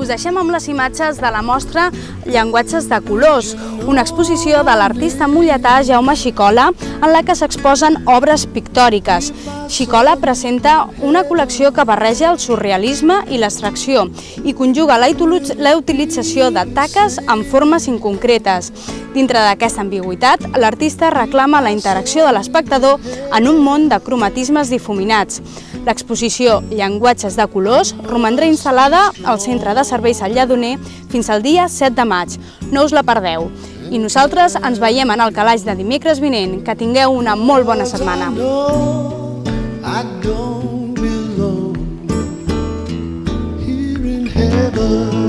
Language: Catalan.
Us deixem amb les imatges de la mostra Llenguatges de colors, una exposició de l'artista molletà Jaume Xicola en la que s'exposen obres pictòriques. Xicola presenta una col·lecció que barreja el surrealisme i l'abstracció i conjuga la utilització de taques amb formes inconcretes. Dintre d'aquesta ambigüitat, l'artista reclama la interacció de l'espectador en un món de cromatismes difuminats. L'exposició Llenguatges de colors romandrà instal·lada al Centre de Serveis al Lledoner fins al dia 7 de maig. No us la perdeu. I nosaltres ens veiem en el calaix de dimecres vinent. Que tingueu una molt bona setmana. I don't belong here in heaven.